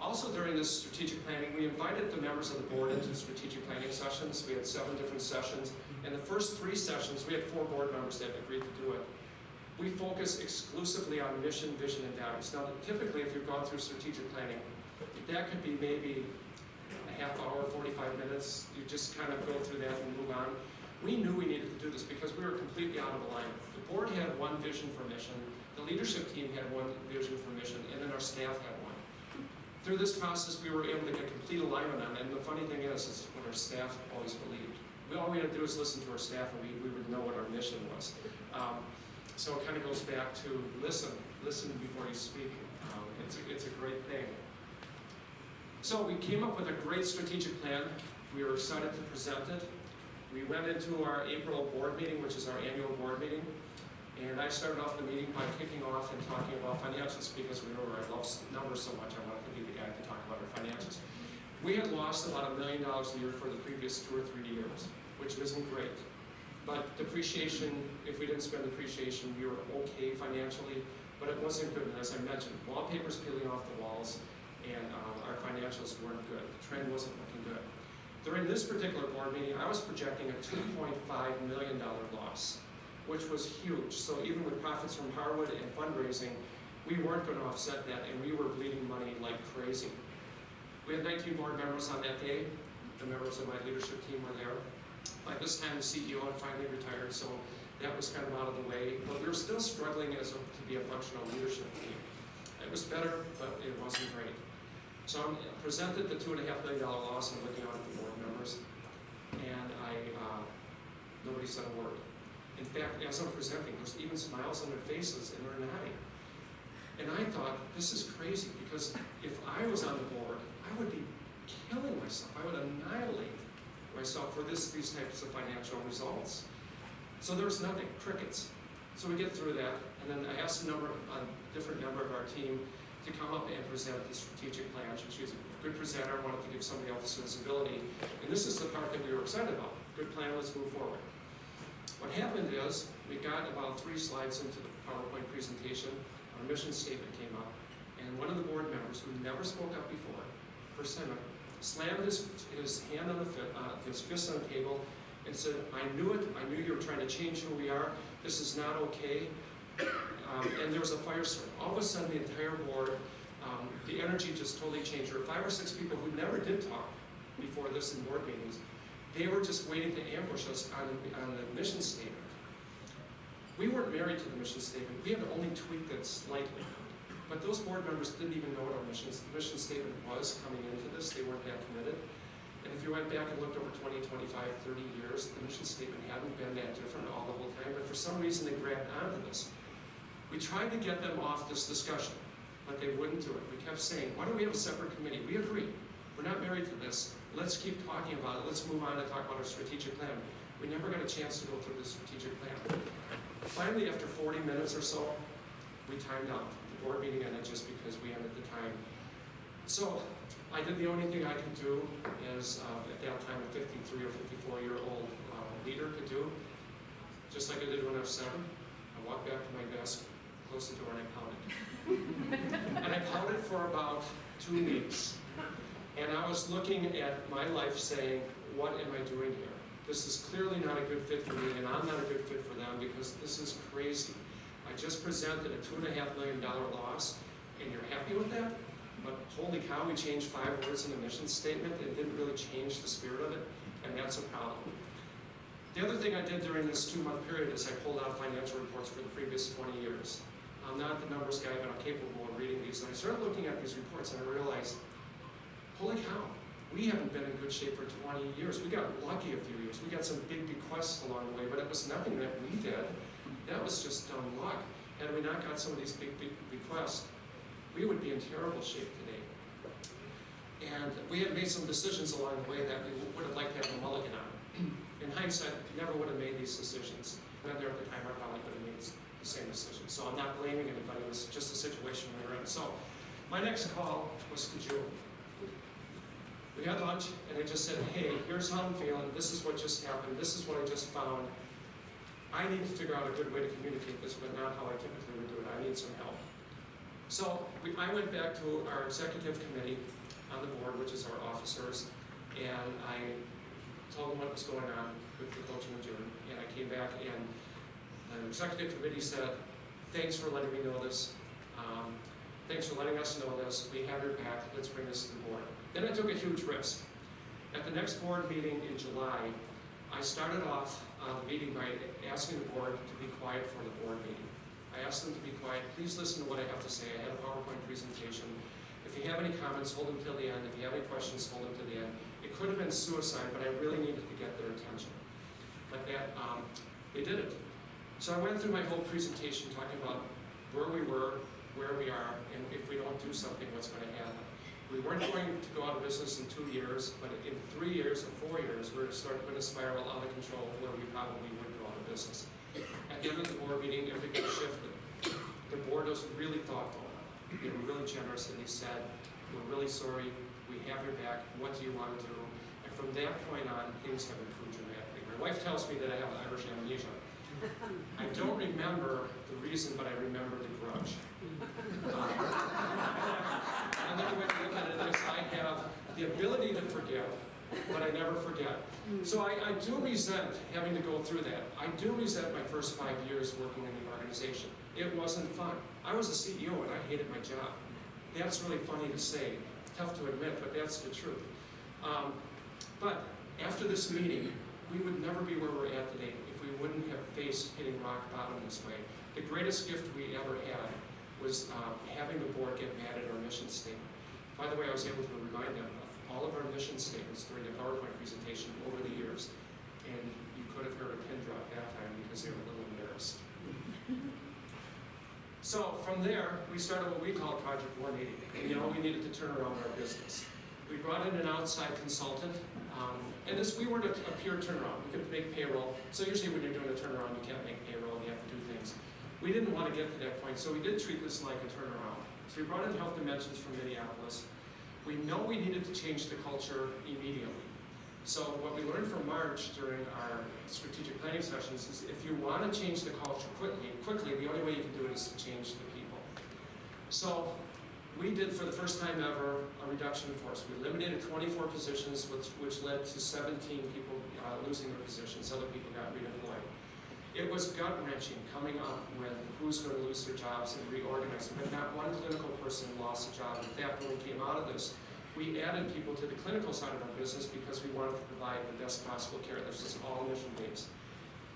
Also during this strategic planning, we invited the members of the board into strategic planning sessions. We had 7 different sessions. In the first 3 sessions, we had 4 board members that agreed to do it. We focus exclusively on mission, vision, and values. Now, typically, if you've gone through strategic planning, that could be maybe a half hour, 45 minutes. You just kind of go through that and move on. We knew we needed to do this because we were completely out of alignment. The board had one vision for mission, the leadership team had one vision for mission, and then our staff had one. Through this process, we were able to get complete alignment on it, and the funny thing is what our staff always believed. All we had to do is listen to our staff, and we would know what our mission was. So it kind of goes back to listen before you speak. It's a great thing. So we came up with a great strategic plan. We were excited to present it. We went into our April board meeting, which is our annual board meeting, and I started off the meeting by kicking off and talking about financials, because remember, I love numbers so much, I wanted to be the guy to talk about our financials. We had lost about $1 million a year for the previous 2 or 3 years, which isn't great. But depreciation, if we didn't spend depreciation, we were okay financially, but it wasn't good. And as I mentioned, wallpaper's peeling off the walls, and our financials weren't good. The trend wasn't looking good. During this particular board meeting, I was projecting a $2.5 million loss, which was huge. So even with profits from Harwood and fundraising, we weren't going to offset that, and we were bleeding money like crazy. We had 19 board members on that day. The members of my leadership team were there. By this time, the CEO had finally retired, so that was kind of out of the way. But we were still struggling to be a functional leadership team. It was better, but it wasn't great. So I presented the $2.5 million loss. I'm looking out at the board members, and nobody said a word. In fact, as I'm presenting, there's even smiles on their faces, and they're nodding. And I thought, this is crazy, because if I was on the board, I would be killing myself. I would annihilate myself for these types of financial results. So there was nothing, crickets. So we get through that, and then I asked a different member of our team to come up and present the strategic plan. She's a good presenter. I wanted to give somebody else sensibility. And this is the part that we were excited about. Good plan, let's move forward. What happened is, we got about 3 slides into the PowerPoint presentation. Our mission statement came up, and one of the board members, who never spoke up before, first time ever, slammed his hand on his fist on the table and said, I knew it, I knew you were trying to change who we are, this is not okay. And there was a firestorm. All of a sudden, the entire board, the energy just totally changed. There were 5 or 6 people who never did talk before this in board meetings. They were just waiting to ambush us on the mission statement. We weren't married to the mission statement. We had only tweaked it slightly. But those board members didn't even know what our mission statement was coming into this. They weren't that committed. And if you went back and looked over 20, 25, 30 years, the mission statement hadn't been that different all the whole time, but for some reason they grabbed onto this. We tried to get them off this discussion, but they wouldn't do it. We kept saying, why don't we have a separate committee? We agree. We're not married to this. Let's keep talking about it. Let's move on and talk about our strategic plan. We never got a chance to go through the strategic plan. Finally, after 40 minutes or so, we timed out. The board meeting ended just because we ended the time. So I did the only thing I could do as, at that time, a 53 or 54-year-old leader could do. Just like I did when I was 7, I walked back to my desk, closed the door, and I pounded. And I pounded for about 2 weeks. And I was looking at my life saying, what am I doing here? This is clearly not a good fit for me, and I'm not a good fit for them, because this is crazy. I just presented a $2.5 million loss, and you're happy with that? But holy cow, we changed 5 words in the mission statement. It didn't really change the spirit of it, and that's a problem. The other thing I did during this 2-month period is I pulled out financial reports for the previous 20 years. I'm not the numbers guy, but I'm capable of reading these. And I started looking at these reports, and I realized, holy cow, we haven't been in good shape for 20 years. We got lucky a few years. We got some big bequests along the way, but it was nothing that we did. That was just dumb luck. Had we not got some of these big bequests, we would be in terrible shape today. And we had made some decisions along the way that we would have liked to have a mulligan on. In hindsight, we never would have made these decisions. Been there at the time, I probably could have made the same decision. So I'm not blaming anybody. It was just a situation we were in. So My next call was to June. We had lunch, and I just said, hey, here's how I'm feeling, this is what just happened, this is what I just found. I need to figure out a good way to communicate this, but not how I typically would do it. I need some help. So I went back to our executive committee on the board, which is our officers, and I told them what was going on with the coaching in June. And I came back, and the executive committee said, thanks for letting me know this. Thanks for letting us know this. We have your back. Let's bring this to the board. Then I took a huge risk. At the next board meeting in July, I started off the meeting by asking the board to be quiet for the board meeting. I asked them to be quiet. Please listen to what I have to say. I had a PowerPoint presentation. If you have any comments, hold them till the end. If you have any questions, hold them to the end. It could have been suicide, but I really needed to get their attention. But that, they did it. So I went through my whole presentation talking about where we were, where we are, and if we don't do something, what's going to happen. We weren't going to go out of business in 2 years, but in 3 years or 4 years, we're going to spiral out of control where we probably would go out of business. At the end of the board meeting, everything shifted. The board was really thoughtful. They were really generous, and they said, we're really sorry, we have your back, what do you want to do? And from that point on, things have improved dramatically. My wife tells me that I have Irish amnesia. I don't remember the reason, but I remember the grudge. Another way to look at it is I have the ability to forgive, but I never forget. So I do resent having to go through that. I do resent my first 5 years working in the organization. It wasn't fun. I was a CEO and I hated my job. That's really funny to say, tough to admit, but that's the truth. But after this meeting, we would never be where we're at today if we wouldn't have faced hitting rock bottom this way. The greatest gift we ever had was having the board get mad at our mission statement. By the way, I was able to remind them of all of our mission statements during the PowerPoint presentation over the years, and you could have heard a pin drop that time because they were a little embarrassed. So from there, we started what we call Project 180. And we needed to turn around our business. We brought in an outside consultant, and we weren't a pure turnaround. We could make payroll. So usually when you're doing a turnaround, you can't make payroll, you have to do things. We didn't want to get to that point, so we did treat this like a turnaround. So we brought in Health Dimensions from Minneapolis. We know we needed to change the culture immediately. So what we learned from March during our strategic planning sessions is if you want to change the culture quickly, the only way you can do it is to change the people. So we did, for the first time ever, a reduction in force. We eliminated 24 positions, which led to 17 people losing their positions. Other people got redeployed. It was gut-wrenching coming up with who's going to lose their jobs and reorganizing, but not one clinical person lost a job. In fact, when we came out of this, we added people to the clinical side of our business because we wanted to provide the best possible care. This is all mission-based.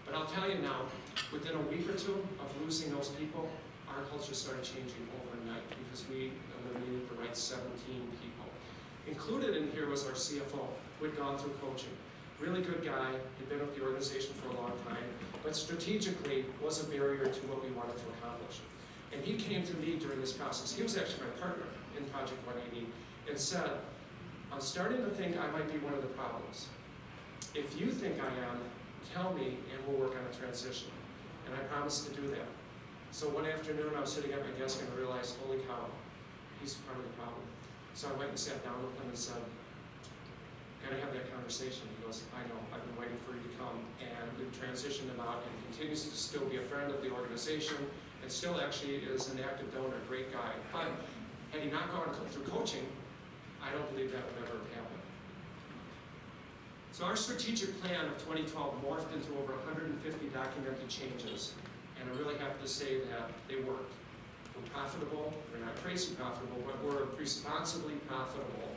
But I'll tell you now, within a week or two of losing those people, our culture started changing overnight because we eliminated the right 17 people. Included in here was our CFO, who had gone through coaching. Really good guy, he'd been with the organization for a long time, but strategically was a barrier to what we wanted to accomplish. And he came to me during this process. He was actually my partner in Project 180 and said, I'm starting to think I might be one of the problems. If you think I am, tell me and we'll work on a transition. And I promised to do that. So one afternoon I was sitting at my desk and I realized, holy cow, he's part of the problem. So I went and sat down with him and said, gotta have that conversation. He goes, I know, I've been waiting for you to come. And we transitioned him out, and he continues to still be a friend of the organization, and still actually is an active donor, great guy. But had he not gone through coaching, I don't believe that would ever have happened. So our strategic plan of 2012 morphed into over 150 documented changes, and I'm really happy to say that they worked. We're profitable, we're not crazy profitable, but we're responsibly profitable.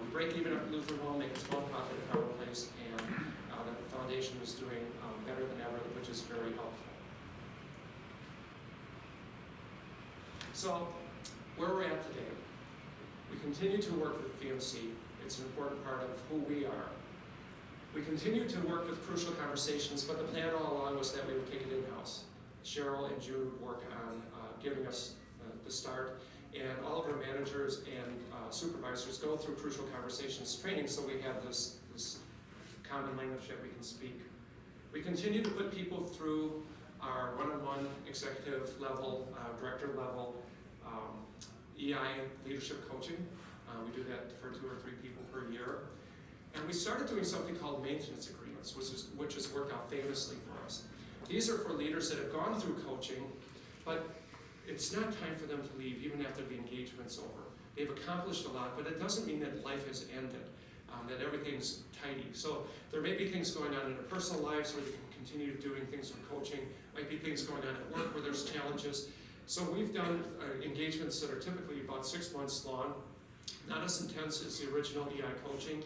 We break even at Lutheran Home, make a small profit at our place, and the foundation is doing better than ever, which is very helpful. So, where we're at today, we continue to work with FMC. It's an important part of who we are. We continue to work with Crucial Conversations, but the plan all along was that we would take it in-house. Cheryl and June would work on giving us the start, and all of our managers and supervisors go through Crucial Conversations training, so we have this common language that we can speak. We continue to put people through our one-on-one executive level, director level EI leadership coaching. We do that for 2 or 3 people per year. And we started doing something called maintenance agreements, which has worked out famously for us. These are for leaders that have gone through coaching, but it's not time for them to leave even after the engagement's over. They've accomplished a lot, but it doesn't mean that life has ended, that everything's tidy. So there may be things going on in their personal lives where they can continue doing things with coaching, might be things going on at work where there's challenges. So we've done engagements that are typically about 6 months long, not as intense as the original EI coaching.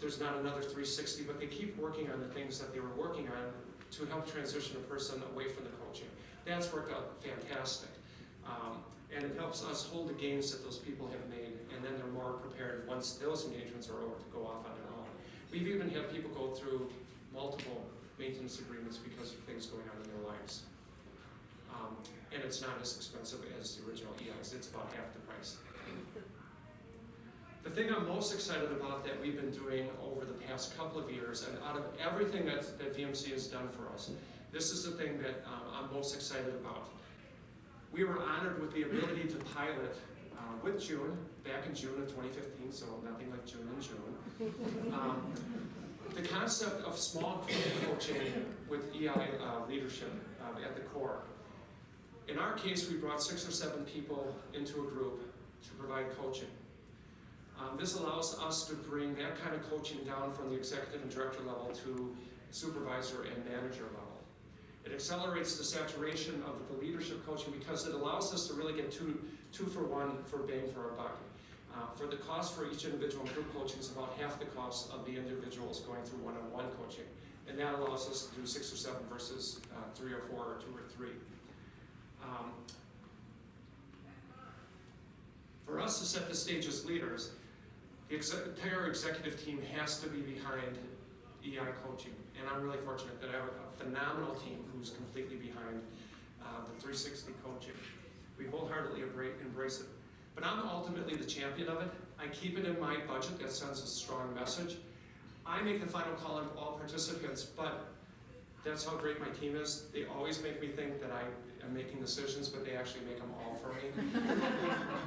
There's not another 360, but they keep working on the things that they were working on to help transition a person away from the coaching. That's worked out fantastic. And it helps us hold the gains that those people have made, and then they're more prepared once those engagements are over to go off on their own. We've even had people go through multiple maintenance agreements because of things going on in their lives. And it's not as expensive as the original EIs. It's about half the price. The thing I'm most excited about that we've been doing over the past couple of years, and out of everything that VMC has done for us, this is the thing that I'm most excited about. We were honored with the ability to pilot with June, back in June of 2015, so nothing like June and June. The concept of small group coaching with EI leadership at the core. In our case, we brought 6 or 7 people into a group to provide coaching. This allows us to bring that kind of coaching down from the executive and director level to supervisor and manager level. It accelerates the saturation of the leadership coaching because it allows us to really get two for one for bang for our buck. For the cost for each individual in group coaching is about half the cost of the individuals going through one-on-one coaching. And that allows us to do 6 or 7 versus 3 or 4 or 2 or 3. For us to set the stage as leaders, the entire executive team has to be behind EI coaching. And I'm really fortunate that I have a phenomenal team who's completely behind the 360 coaching. We wholeheartedly embrace it. But I'm ultimately the champion of it. I keep it in my budget. That sends a strong message. I make the final call on all participants, but that's how great my team is. They always make me think that I am making decisions, but they actually make them all for me.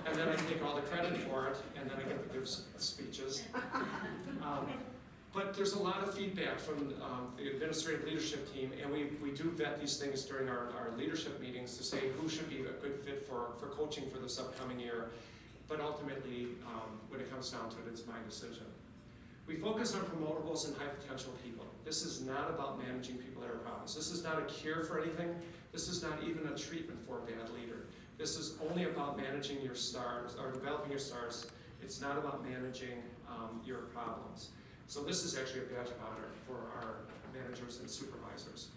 And then I take all the credit for it, and then I get to give speeches. But there's a lot of feedback from the administrative leadership team, and we do vet these things during our leadership meetings to say who should be a good fit for coaching for this upcoming year. But ultimately, when it comes down to it, it's my decision. We focus on promotables and high potential people. This is not about managing people that are problems. This is not a cure for anything. This is not even a treatment for a bad leader. This is only about managing your stars, or developing your stars. It's not about managing your problems. So this is actually a badge of honor for our managers and supervisors.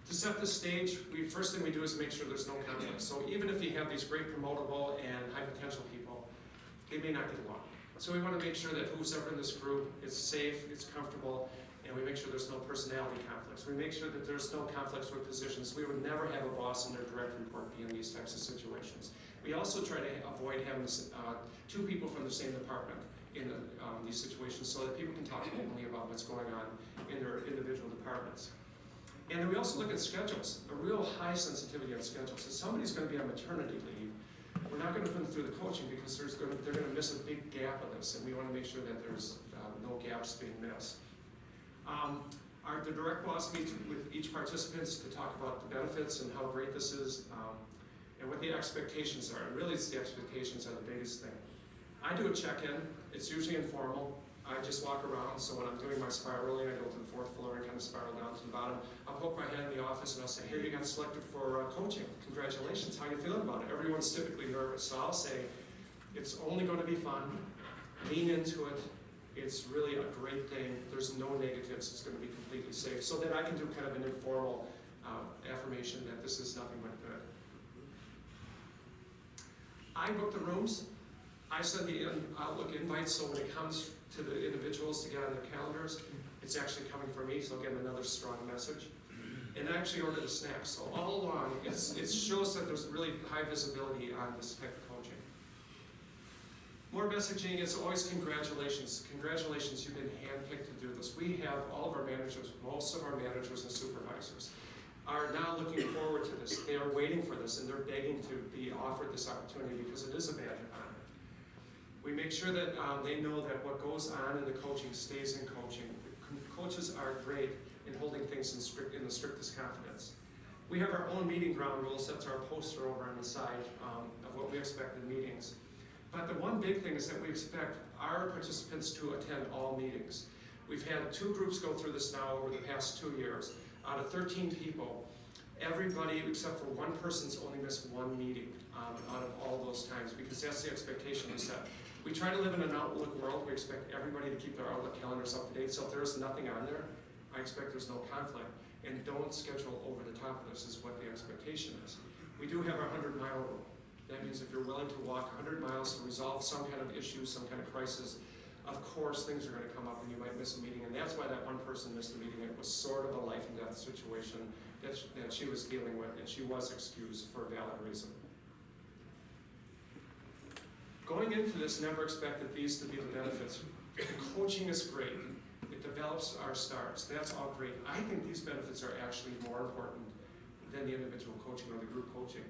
To set the stage, first thing we do is make sure there's no conflict. So even if you have these great promotable and high potential people, they may not get along. So we want to make sure that who's ever in this group is safe, it's comfortable, and we make sure there's no personality conflicts. We make sure that there's no conflicts with positions. We would never have a boss and their direct report be in these types of situations. We also try to avoid having 2 people from the same department in these situations so that people can talk openly about what's going on in their individual departments. And then we also look at schedules, a real high sensitivity on schedules. If somebody's going to be on maternity leave, we're not going to put them through the coaching because they're going to miss a big gap of this, and we want to make sure that there's no gaps being missed. The direct boss meets with each participant to talk about the benefits and how great this is, and what the expectations are. And really, it's the expectations are the biggest thing. I do a check-in. It's usually informal. I just walk around, so when I'm doing my spiraling, I go to the 4th floor and kind of spiral down to the bottom. I'll poke my head in the office and I'll say, here, you got selected for coaching. Congratulations, how are you feeling about it? Everyone's typically nervous, so I'll say, it's only going to be fun. Lean into it. It's really a great thing. There's no negatives. It's going to be completely safe, so that I can do kind of an informal affirmation that this is nothing but good. I book the rooms. I send the Outlook invites, so when it comes to the individuals to get on their calendars, it's actually coming from me, so again, another strong message. And I actually order the snacks, so all along, it shows that there's really high visibility on this type of coaching. More messaging is always congratulations. Congratulations, you've been handpicked to do this. We have all of our managers, most of our managers and supervisors. are now looking forward to this. They are waiting for this, and they're begging to be offered this opportunity because it is a badge of honor. We make sure that they know that what goes on in the coaching stays in coaching. Coaches are great in holding things in the strictest confidence. We have our own meeting ground rules. That's our poster over on the side of what we expect in meetings. But the one big thing is that we expect our participants to attend all meetings. We've had 2 groups go through this now over the past 2 years. Out of 13 people, everybody except for one person's only missed 1 meeting out of all those times, because that's the expectation we set. We try to live in an Outlook world. We expect everybody to keep their Outlook calendars up to date. So if there's nothing on there, I expect there's no conflict. And don't schedule over the top of this is what the expectation is. We do have our 100-mile rule. That means if you're willing to walk 100 miles to resolve some kind of issue, some kind of crisis, of course things are going to come up and you might miss a meeting. And that's why that one person missed the meeting. It was sort of a life and death situation that she was dealing with, and she was excused for a valid reason. Going into this, never expected these to be the benefits. The coaching is great. It develops our stars. That's all great. I think these benefits are actually more important than the individual coaching or the group coaching.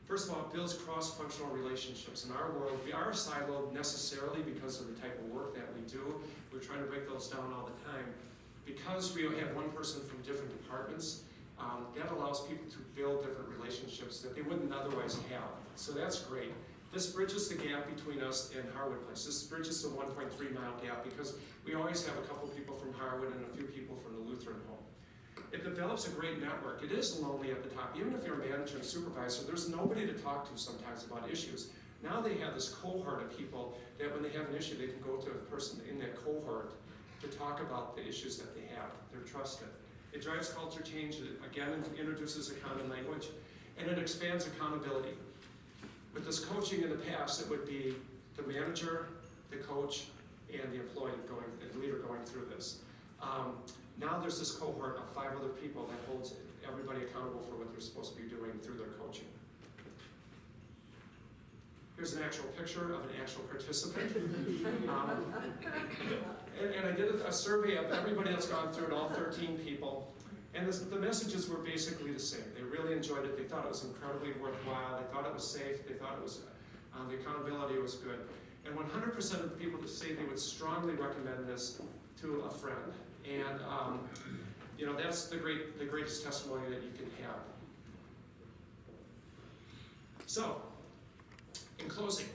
First of all, it builds cross-functional relationships. In our world, we are siloed necessarily because of the type of work that we do. We're trying to break those down all the time. Because we have one person from different departments, that allows people to build different relationships that they wouldn't otherwise have. So that's great. This bridges the gap between us and Harwood Place. This bridges the 1.3-mile gap because we always have a couple people from Harwood and a few people from the Lutheran home. It develops a great network. It is lonely at the top. Even if you're a manager and supervisor, there's nobody to talk to sometimes about issues. Now they have this cohort of people that when they have an issue, they can go to a person in that cohort to talk about the issues that they have. They're trusted. It drives culture change. It, again, introduces a common language, and it expands accountability. With this coaching in the past, it would be the manager, the coach, and the employee the leader going through this. Now there's this cohort of 5 other people that holds everybody accountable for what they're supposed to be doing through their coaching. Here's an actual picture of an actual participant. And I did a survey of everybody that's gone through it, all 13 people. And the messages were basically the same. They really enjoyed it. They thought it was incredibly worthwhile. They thought it was safe. They thought it was, the accountability was good. And 100% of the people say they would strongly recommend this to a friend. And you know, that's the greatest testimony that you can have. So, in closing,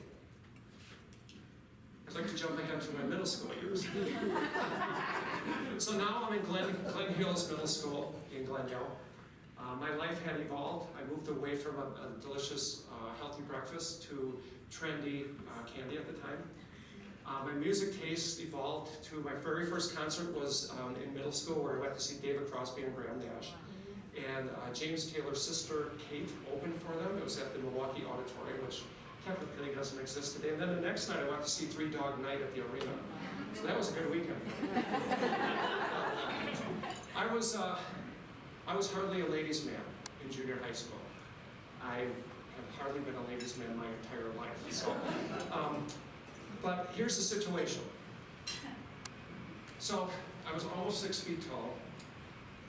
I'd like to jump ahead to my middle school years. So now I'm in Glen Hills Middle School in Glendale. My life had evolved. I moved away from a delicious, healthy breakfast to trendy candy at the time. My music taste evolved to my very first concert was in middle school, where I went to see David Crosby and Graham Nash. And James Taylor's sister, Kate, opened for them. It was at the Milwaukee Auditorium, which technically doesn't exist today. And then the next night I went to see Three Dog Night at the arena. So that was a good weekend. I was hardly a ladies' man in junior high school. I have hardly been a ladies' man my entire life. So, but here's the situation. So I was almost 6 feet tall.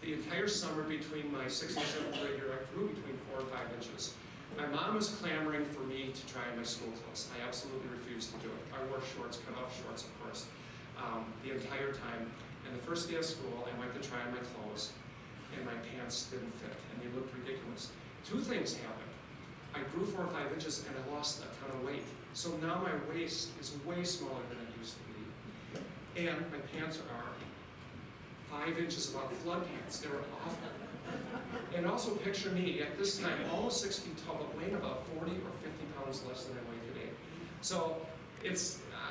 The entire summer between my 6th and 7th grade year, I grew between 4 and 5 inches. My mom was clamoring for me to try my school clothes. I absolutely refused to do it. I wore shorts, cut-off shorts, of course, the entire time. And the first day of school, I went to try on my clothes, and my pants didn't fit, and they looked ridiculous. 2 things happened. I grew 4 or 5 inches, and I lost a ton of weight. So now my waist is way smaller than it used to be. And my pants are 5 inches above flood pants. They were awful. And also picture me at this time, almost 6 feet tall, but weighing about 40 or 50 pounds less than I weigh today. So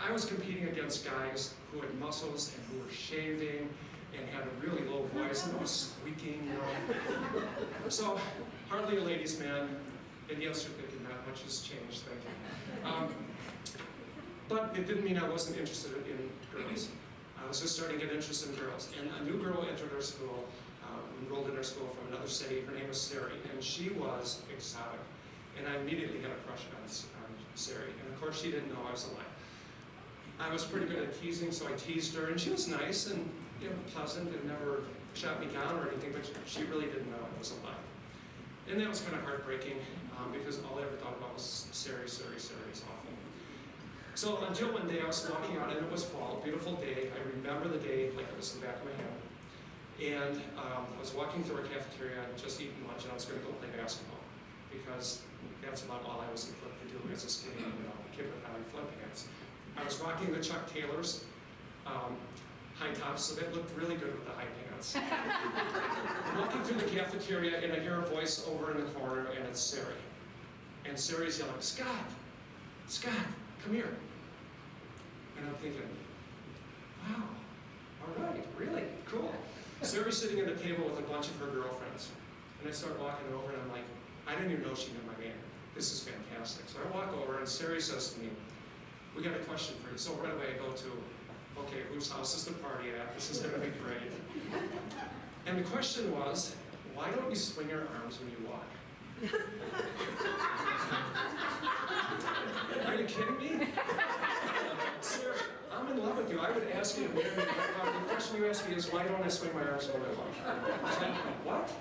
I was competing against guys who had muscles and who were shaving and had a really low voice and was squeaking, you know. So hardly a ladies' man, and yes, you're thinking not much has changed, thank you. But it didn't mean I wasn't interested in girls. I was just starting to get interested in girls. And a new girl entered our school, enrolled in our school from another city. Her name was Sari, and she was exotic. And I immediately had a crush on Sari. And of course, she didn't know I was alive. I was pretty good at teasing, so I teased her, and she was nice, and pleasant and never shot me down or anything, but she really didn't know it was a lie. And that was kind of heartbreaking because all I ever thought about was Sari is awful. So until one day I was walking out and it was fall, beautiful day. I remember the day like it was the back of my hand. And I was walking through our cafeteria, I'd just eaten lunch, and I was going to go play basketball because that's about all I was equipped to do as a skinny, kid with high flip pants. I was rocking the Chuck Taylors high tops, so that looked really good with the high pants. I'm walking through the cafeteria, and I hear a voice over in the corner, and it's Sari. And Sari's yelling, Scott, come here. And I'm thinking, wow, all right, really, cool. Sari's sitting at a table with a bunch of her girlfriends. And I start walking over and I'm like, I didn't even know she knew my name. This is fantastic. So I walk over and Sari says to me, we got a question for you. So right away I go to, okay, whose house is the party at? This is gonna be great. And the question was, why don't you swing your arms when you walk? Are you kidding me? Sir, I'm in love with you. I would ask you to marry me. The question you asked me is, why don't I swing my arms when I walk? I said, what?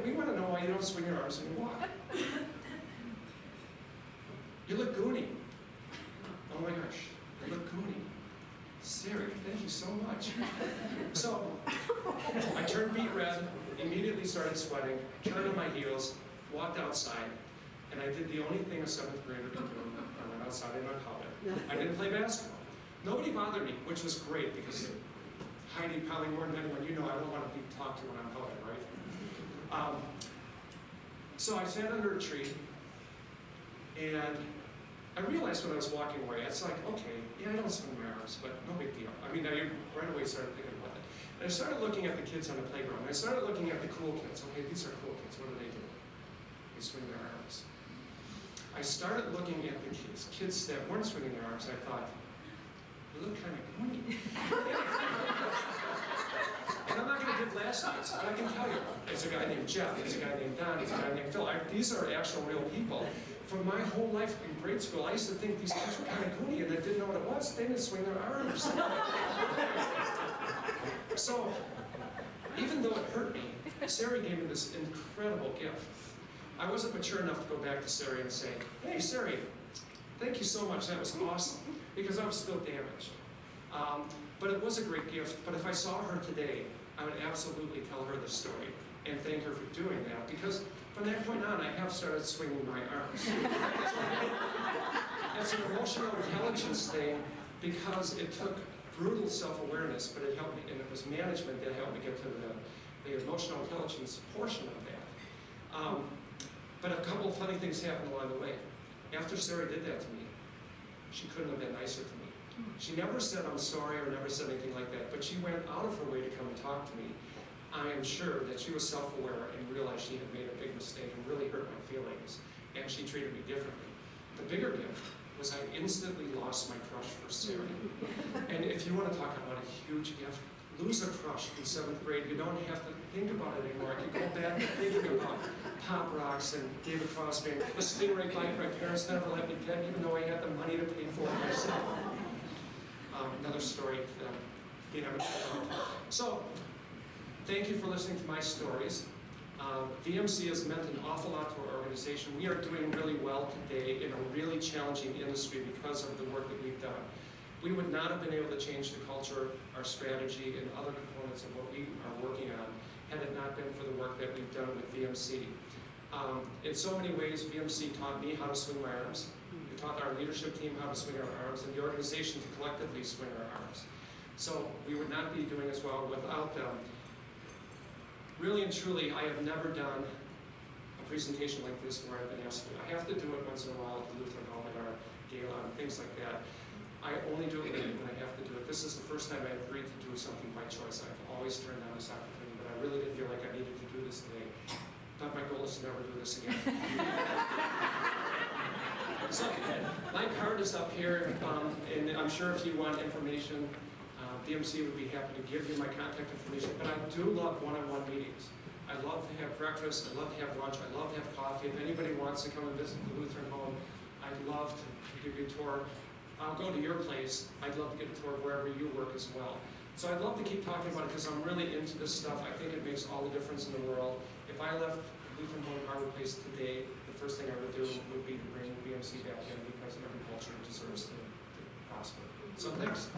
We want to know why you don't swing your arms when you walk. You look goony. Oh my gosh, you look goony. Sari, thank you so much. So, I turned beet red, immediately started sweating, turned on my heels, walked outside, and I did the only thing a 7th grader can do. I went outside in my powder. I didn't play basketball. Nobody bothered me, which was great because Heidi, probably more than anyone, you know I don't want to be talked to when I'm powder, right? So I sat under a tree, and I realized when I was walking away, it's like, okay, yeah, I don't swing my arms, but no big deal. I mean, I right away started thinking about it. And I started looking at the kids on the playground. I started looking at the cool kids. Okay, these are cool kids. What do? They swing their arms. I started looking at the kids that weren't swinging their arms. I thought, you look kind of goony. And I'm not going to give last names, but I can tell you, it's a guy named Jeff, it's a guy named Don, it's a guy named Phil. These are actual real people. For my whole life in grade school, I used to think these kids were kind of goony, and I didn't know what it was. They didn't swing their arms. So, even though it hurt me, Sari gave me this incredible gift. I wasn't mature enough to go back to Sari and say, hey, Sari, thank you so much, that was awesome, because I was still damaged. But it was a great gift, but if I saw her today, I would absolutely tell her the story and thank her for doing that, because from that point on, I have started swinging my arms. It's an emotional intelligence thing because it took brutal self-awareness, but it helped me, and it was management that helped me get to the emotional intelligence portion of that. But a couple of funny things happened along the way. After Sari did that to me, she couldn't have been nicer to me. She never said I'm sorry or never said anything like that, but she went out of her way to come and talk to me. I am sure that she was self-aware and realized she had made a big mistake and really hurt my feelings, and she treated me differently. The bigger gift was I instantly lost my crush for Sari. And if you want to talk about a huge gift, lose a crush in 7th grade. You don't have to think about it anymore. I could go back thinking about pop rocks and David Crosby and the Stingray bike my parents never let me get, even though I had the money to pay for it myself. Another story that you never talked about. So, thank you for listening to my stories. VMC has meant an awful lot to our organization. We are doing really well today in a really challenging industry because of the work that we've done. We would not have been able to change the culture, our strategy, and other components of what we are working on had it not been for the work that we've done with VMC. In so many ways, VMC taught me how to swing my arms. We taught our leadership team how to swing our arms, and the organization to collectively swing our arms. So we would not be doing as well without them. Really and truly, I have never done a presentation like this where I've been asked to. I have to do it once in a while at the Lutheran Home at our gala and things like that. I only do it when I have to do it. This is the first time I agreed to do something by choice. I've always turned down this opportunity, but I really did feel like I needed to do this today. But my goal is to never do this again. So, my card is up here, and I'm sure if you want information, VMC would be happy to give you my contact information, but I do love one-on-one meetings. I love to have breakfast, I love to have lunch, I love to have coffee. If anybody wants to come and visit the Lutheran Home, I'd love to give you a tour. I'll go to your place. I'd love to get a tour of wherever you work as well. So I'd love to keep talking about it because I'm really into this stuff. I think it makes all the difference in the world. If I left Lutheran Home Harvard Place today, the first thing I would do would be to bring BMC back in because every culture deserves to prosper. So thanks.